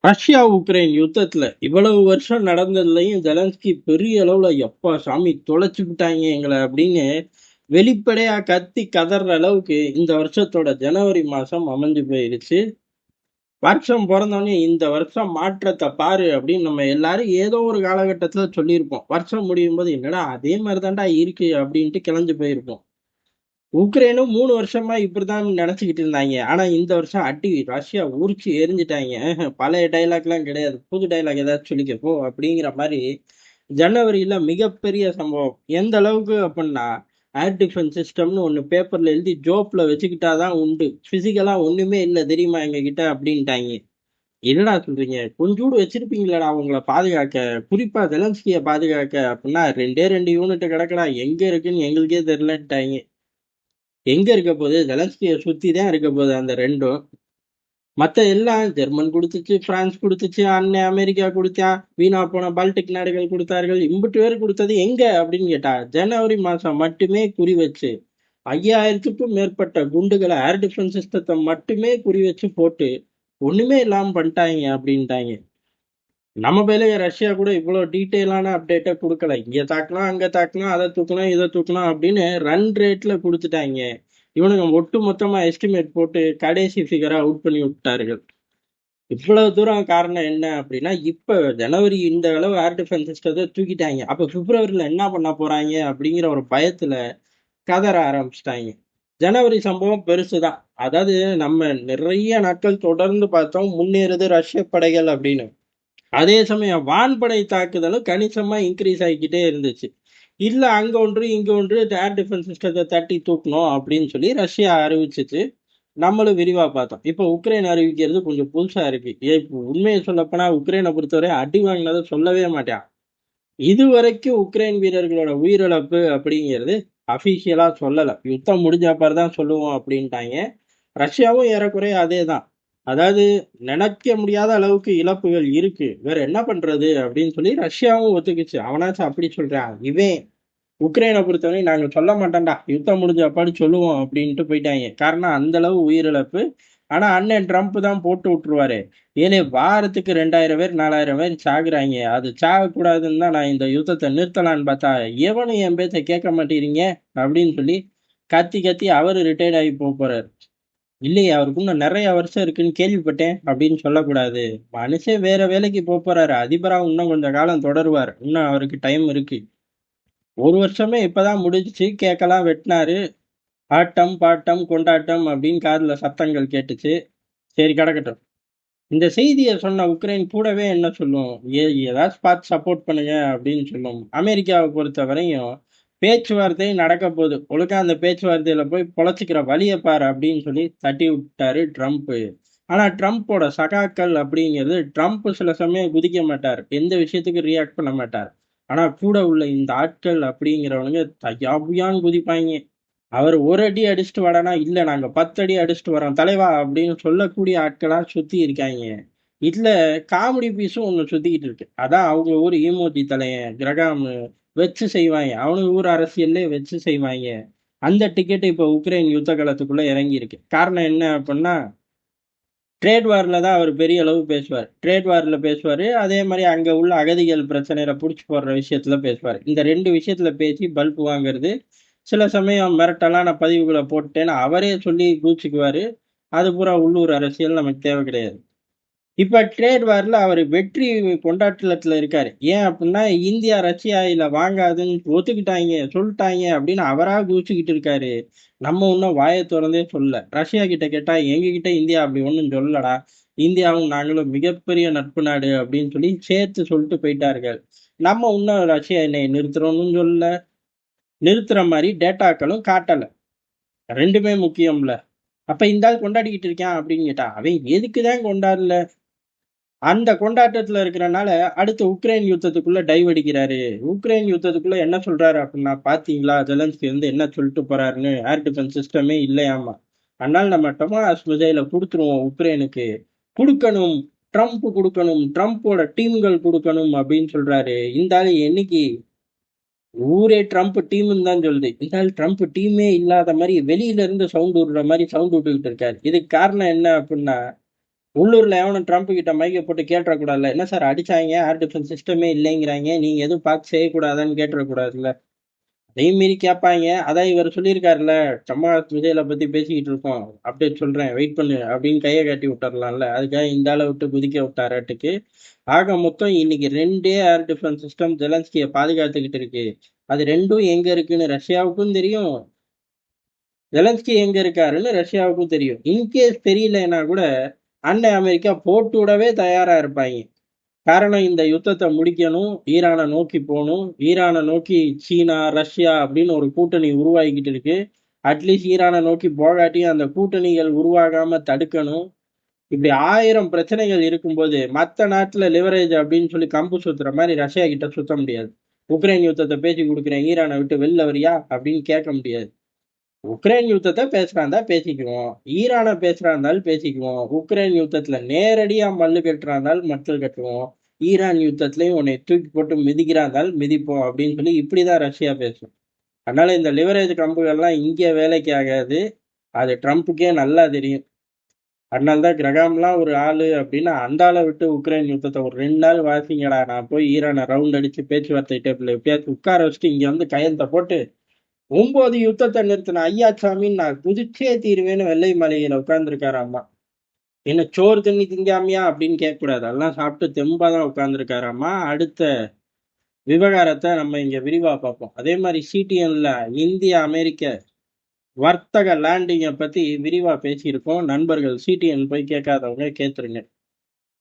Russia Ukraine யுத்தத்துல இவ்வளவு வருஷம் நடந்ததுலயும் ஜெலன்ஸ்கி பெரிய அளவுல எப்பா சாமி தொலைச்சு விட்டாங்க எங்களை அப்படின்னு வெளிப்படையா கத்தி கதற அளவுக்கு இந்த வருஷத்தோட ஜனவரி மாசம் அமைஞ்சு போயிருச்சு. வருஷம் பிறந்தோடனே இந்த வருஷம் மாற்றத்தை பாரு அப்படின்னு நம்ம எல்லாரும் ஏதோ ஒரு காலகட்டத்துல சொல்லியிருப்போம். வருஷம் முடியும் போது என்னடா அதே மாதிரி தான்டா இருக்கு அப்படின்ட்டு கிளஞ்சு போயிருப்போம். உக்ரைனும் 3 வருஷமா இப்படிதான் நினைச்சுக்கிட்டு இருந்தாங்க. ஆனா இந்த வருஷம் அடி ரஷ்யா உரிச்சு எரிஞ்சுட்டாங்க. பழைய டைலாக்லாம் கிடையாது. புது டைலாக் ஏதாச்சும் சொல்லிக்க போ அப்படிங்கிற மாதிரி ஜனவரியில மிகப்பெரிய சம்பவம். எந்த அளவுக்கு அப்படின்னா ஏர் டிஃபென்ஸ் சிஸ்டம்னு ஒன்று பேப்பர்ல எழுதி ஜோப்ல வச்சுக்கிட்டாதான் உண்டு. பிசிக்கலா ஒண்ணுமே இல்லை தெரியுமா எங்க கிட்ட அப்படின்ட்டாங்க. என்னடா சொல்றீங்க? கொஞ்சூடு வச்சிருப்பீங்களடா உங்களை பாதுகாக்க, குறிப்பா ஜெலன்ஸ்கியை பாதுகாக்க அப்படின்னா 2 யூனிட் கிடக்கடா, எங்க இருக்குன்னு எங்களுக்கே தெரியலன்ட்டாங்க. எங்க இருக்க போகுது? ஜெலன்ஸ்கியை சுத்தி தான் இருக்க போகுது அந்த ரெண்டும். மத்த எல்லாம் ஜெர்மன் கொடுத்துச்சு, பிரான்ஸ் கொடுத்துச்சு, அண்ணன் அமெரிக்கா கொடுத்தான், வீணா போன பால்டிக் நாடுகள் கொடுத்தார்கள். இம்புட்டு பேர் கொடுத்தது எங்க அப்படின்னு கேட்டா ஜனவரி மாசம் மட்டுமே குறி வச்சு 5000க்கும் மேற்பட்ட குண்டுகளை ஏர் டிஃபென்ஸ் சிஸ்டத்தை மட்டுமே குறி வச்சு போட்டு ஒண்ணுமே இல்லாம பண்ணிட்டாங்க அப்படின்ட்டாங்க. நம்ம பேருங்க ரஷ்யா கூட இவ்வளவு டீட்டெயிலான அப்டேட்டை கொடுக்கல. இங்க தாக்கலாம், அங்க தாக்கலாம், அதை தூக்கணும், இதை தூக்கணும் அப்படின்னு ரன் ரேட்ல கொடுத்துட்டாங்க. இவனுங்க ஒட்டு மொத்தமா எஸ்டிமேட் போட்டு கடைசி ஃபிகரா அவுட் பண்ணி விட்டார்கள். இவ்வளவு தூரம் காரணம் என்ன அப்படின்னா, இப்ப ஜனவரி இந்த அளவு ஏர் டிஃபென்ஸ் சிஸ்டத்தை தூக்கிட்டாங்க. அப்ப பிப்ரவரியில என்ன பண்ண போறாங்க அப்படிங்கிற ஒரு பயத்துல கதற ஆரம்பிச்சிட்டாங்க. ஜனவரி சம்பவம் பெருசுதான். அதாவது நம்ம நிறைய நாட்கள் தொடர்ந்து பார்த்தோம் முன்னேறுது ரஷ்ய படைகள் அப்படின்னு. அதே சமயம் வான்படை தாக்குதலும் கணிசமா இன்க்ரீஸ் ஆகிக்கிட்டே இருந்துச்சு. இல்ல அங்க ஒன்று இங்க ஒன்று ஏர் டிஃபென்ஸ் சிஸ்டத்தை தட்டி தூக்கணும் அப்படின்னு சொல்லி ரஷ்யா அறிவிச்சிச்சு. நம்மளும் விரிவா பார்த்தோம். இப்போ உக்ரைன் அறிவிக்கிறது கொஞ்சம் புதுசா இருக்கு. இப்போ உண்மையை சொல்லப்போனா உக்ரைனை பொறுத்தவரை அடி வாங்கினதை சொல்லவே மாட்டான். இதுவரைக்கும் உக்ரைன் வீரர்களோட உயிரிழப்பு அப்படிங்கிறது அபிஷியலா சொல்லல. யுத்தம் முடிஞ்ச அப்புறம் தான் சொல்லுவோம் அப்படின்ட்டாங்க. ரஷ்யாவும் ஏறக்குறைய அதே தான். அதாவது நினைக்க முடியாத அளவுக்கு இழப்புகள் இருக்கு, வேற என்ன பண்றது அப்படின்னு சொல்லி ரஷ்யாவும் ஒத்துக்குச்சு. அவனாச்சும் அப்படி சொல்றான். இவன் உக்ரைனை பொறுத்தவரை நாங்க சொல்ல மாட்டோம்டா, யுத்தம் முடிஞ்ச அப்பாடி சொல்லுவோம் அப்படின்ட்டு போயிட்டாங்க. காரணம் அந்த அளவு உயிரிழப்பு. ஆனா அண்ணன் ட்ரம்ப் தான் போட்டு விட்டுருவாரு. ஏனே வாரத்துக்கு 2000 பேர் 4000 பேர் சாகுறாங்க, அது சாகக்கூடாதுன்னு தான் நான் இந்த யுத்தத்தை நிறுத்தலான்னு பார்த்தா எவனும் என் பேச்ச கேட்க மாட்டேறீங்க அப்படின்னு சொல்லி கத்தி கத்தி அவரு ரிட்டையர்ட் ஆகி போறாரு. இல்லையே, அவருக்கு இன்னும் நிறைய வருஷம் இருக்குன்னு கேள்விப்பட்டேன் அப்படின்னு சொல்லக்கூடாது. மனுஷன் வேற வேலைக்கு போறாரு. அதிபரா இன்னும் கொஞ்சம் காலம் தொடருவார். இன்னும் அவருக்கு டைம் இருக்கு. ஒரு வருஷமே இப்பதான் முடிஞ்சுச்சு. கேக்கெல்லாம் வெட்டினாரு. ஆட்டம் பாட்டம் கொண்டாட்டம் அப்படின்னு காதுல சத்தங்கள் கேட்டுச்சு. சரி கிடக்கட்டும். இந்த செய்தியை சொன்ன உக்ரைன் கூடவே என்ன சொல்லும்? ஏதாச்சும் பார்த்து சப்போர்ட் பண்ணுங்க அப்படின்னு சொல்லும். அமெரிக்காவை பொறுத்த வரையும் பேச்சுவார்த்தை நடக்க போகுது, ஒழுங்கா அந்த பேச்சுவார்த்தையில போய் பொழைச்சிக்கிற வழியை பாரு அப்படின்னு சொல்லி தட்டி விட்டாரு ட்ரம்ப். ஆனா ட்ரம்ப்போட சகாக்கள் அப்படிங்கிறது, ட்ரம்ப் சில சமயம் குதிக்க மாட்டார், எந்த விஷயத்துக்கு ரியாக்ட் பண்ண மாட்டார். ஆனா கூட உள்ள இந்த ஆட்கள் அப்படிங்கிறவனுங்க தையாபுயான்னு குதிப்பாங்க. அவர் ஒரு அடி அடிச்சுட்டு வாடானா, இல்ல நாங்க 10 அடி அடிச்சுட்டு வரோம் தலைவா அப்படின்னு சொல்லக்கூடிய ஆட்களா சுத்தி இருக்காங்க. இதுல காமெடி பீஸும் ஒண்ணு சுத்திக்கிட்டு இருக்கு. அதான் அவங்க ஊர் ஈமோஜி தலையன் கிரகாம் வச்சு செய்வாங்க. அவனுக்கு ஊர் அரசியல்லே வச்சு செய்வாங்க. அந்த டிக்கெட் இப்ப உக்ரைன் யுத்த காலத்துக்குள்ள இறங்கி இருக்கு. காரணம் என்ன அப்படின்னா, ட்ரேட் வார்ல தான் அவர் பெரிய அளவு பேசுவார். ட்ரேட் வார்ல பேசுவாரு. அதே மாதிரி அங்க உள்ள அகதிகள் பிரச்சனையில புடிச்சு போடுற விஷயத்துல பேசுவார். இந்த 2 விஷயத்துல பேசி பல்ப் வாங்குறது. சில சமயம் மிரட்டலான பதிவுகளை போட்டேன்னு அவரே சொல்லி கூச்சுக்குவாரு. அது பூரா உள்ளூர் அரசியல் நமக்கு தேவை கிடையாது. இப்ப ட்ரேட் வார்ல அவர் வெற்றி கொண்டாட்டத்துல இருக்காரு. ஏன் அப்படின்னா, இந்தியா ரஷ்யாயில வாங்காதுன்னு ஒத்துக்கிட்டாங்க, சொல்லிட்டாங்க அப்படின்னு அவரா குதிச்சுக்கிட்டு இருக்காரு. நம்ம இன்னும் வாயை திறந்தே சொல்லல. ரஷ்யா கிட்ட கேட்டா எங்க கிட்ட இந்தியா அப்படி ஒண்ணும் சொல்லலடா, இந்தியாவும் நாங்களும் மிகப்பெரிய நட்பு நாடு அப்படின்னு சொல்லி சேர்த்து சொல்லிட்டு போயிட்டார்கள். நம்ம இன்னும் ரஷ்யா என்னை நிறுத்துறோம்னு சொல்லல, நிறுத்துற மாதிரி டேட்டாக்களும் காட்டல. ரெண்டுமே முக்கியம்ல. அப்ப இந்த ஆள் கொண்டாடிக்கிட்டு இருக்கான் அப்படின்னு கேட்டா அவன் எதுக்குதான் கொண்டாடல. அந்த கொண்டாட்டத்துல இருக்கிறனால அடுத்து உக்ரைன் யுத்தத்துக்குள்ள டைவ் அடிக்கிறாரு. உக்ரைன் யுத்தத்துக்குள்ள என்ன சொல்றாரு அப்படின்னா, பாத்தீங்களா ஜெலன்ஸ்கி வந்து என்ன சொல்லிட்டு போறாருன்னு, ஏர் டிஃபென்ஸ் சிஸ்டமே இல்லையாமா, அதனால நம்ம டொமாஸ் மிசைல கொடுத்துருவோம் உக்ரைனுக்கு, கொடுக்கணும், ட்ரம்ப் கொடுக்கணும், ட்ரம்ப்போட டீம்கள் கொடுக்கணும் அப்படின்னு சொல்றாரு. இந்த ஆளு என்னைக்கு ஊரே ட்ரம்ப் டீம்னு தான் சொல்லுது, இந்த ஆள் ட்ரம்ப் டீமே இல்லாத மாதிரி வெளியில இருந்து சவுண்ட் விடுற மாதிரி சவுண்ட் விட்டுக்கிட்டு இருக்காரு. இதுக்கு காரணம் என்ன அப்படின்னா, உள்ளூர்ல எவனும் ட்ரம்ப் கிட்ட மைக்க போட்டு கேட்டுறக்கூடாதுல்ல, என்ன சார் அடிச்சாங்க, ஏர் டிஃபென்ஸ் சிஸ்டமே இல்லைங்கிறாங்க, நீங்க எதுவும் பார்த்து செய்யக்கூடாதான்னு கேட்டுறக்கூடாதுல்ல. அதையும் மீறி கேட்பாங்க. அதான் இவர் சொல்லியிருக்காருல்ல, சம்பத் விஜயில பத்தி பேசிக்கிட்டு இருக்கோம், அப்டேட் சொல்றேன் வெயிட் பண்ணு அப்படின்னு கையை காட்டி விட்டுறலாம்ல. அதுக்காக இந்த ஆளை விட்டு குதிக்க விட்டாராட்டுக்கு. ஆக மொத்தம் இன்னைக்கு ரெண்டே ஏர் டிஃபென்ஸ் சிஸ்டம் ஜெலன்ஸ்கியை பாதுகாத்துக்கிட்டு இருக்கு. அது ரெண்டும் எங்க இருக்குன்னு ரஷ்யாவுக்கும் தெரியும், ஜெலன்ஸ்கி எங்க இருக்காருன்னு ரஷ்யாவுக்கும் தெரியும். இன்கேஸ் தெரியலன்னா கூட அண்ணன் அமெரிக்கா போட்டு விடவே தயாரா இருப்பாங்க. காரணம் இந்த யுத்தத்தை முடிக்கணும், ஈரானை நோக்கி போகணும், ஈரானை நோக்கி சீனா ரஷ்யா அப்படின்னு ஒரு கூட்டணி உருவாகிக்கிட்டு இருக்கு. அட்லீஸ்ட் ஈரானை நோக்கி போகாட்டியும் அந்த கூட்டணிகள் உருவாகாம தடுக்கணும். இப்படி 1000 பிரச்சனைகள் இருக்கும்போது மற்ற நாட்டுல லிவரேஜ் அப்படின்னு சொல்லி கம்பு சுத்துற மாதிரி ரஷ்யா கிட்ட சுத்த முடியாது. உக்ரைன் யுத்தத்தை பேசி கொடுக்குறேன், ஈரானை விட்டு வெளில வரியா அப்படின்னு கேட்க முடியாது. உக்ரைன் யுத்தத்தை பேசுறாந்தா பேசிக்குவோம், ஈரானை பேசுறா இருந்தாலும் பேசிக்குவோம், உக்ரைன் யுத்தத்துல நேரடியா மல்லு கட்டுறா இருந்தாலும் மக்கள் கட்டுவோம், ஈரான் யுத்தத்திலையும் உன்னை தூக்கி போட்டு மிதிக்கிறா இருந்தாலும் மிதிப்போம் அப்படின்னு சொல்லி இப்படிதான் ரஷ்யா பேசும். அதனால இந்த லிவரேஜ் கம்புகள்லாம் இங்கே வேலைக்கு ஆகாது. அது ட்ரம்ப்புக்கே நல்லா தெரியும். அதனால்தான் கிரகாம்லாம் ஒரு ஆளு அப்படின்னா அந்த ஆளை விட்டு உக்ரைன் யுத்தத்தை ஒரு 2 நாள் வாசிங்கடா, நான் போய் ஈரானை ரவுண்ட் அடிச்சு பேச்சுவார்த்தை டேபிள் எப்பயாச்சும் உட்கார வச்சுட்டு இங்க வந்து கையெழுத்த போட்டு 9 யுத்தத்தை நிறுத்தின ஐயாச்சாமின்னு நான் குதிச்சே தீருவேன்னு வெள்ளை மாளிகையில உட்கார்ந்துருக்காராமா. என்ன சோறு தண்ணி திங்காமையா அப்படின்னு கேட்கக்கூடாது, அதெல்லாம் சாப்பிட்டு தெம்பா தான் உட்கார்ந்துருக்காராமா. அடுத்த விவகாரத்தை நம்ம இங்க விரிவா பார்ப்போம். அதே மாதிரி சிடிஎன்ல இந்திய அமெரிக்க வர்த்தக லேண்டிங்கை பத்தி விரிவா பேசியிருக்கோம். நண்பர்கள் சிடிஎன் போய் கேட்காதவங்க கேத்துருங்க.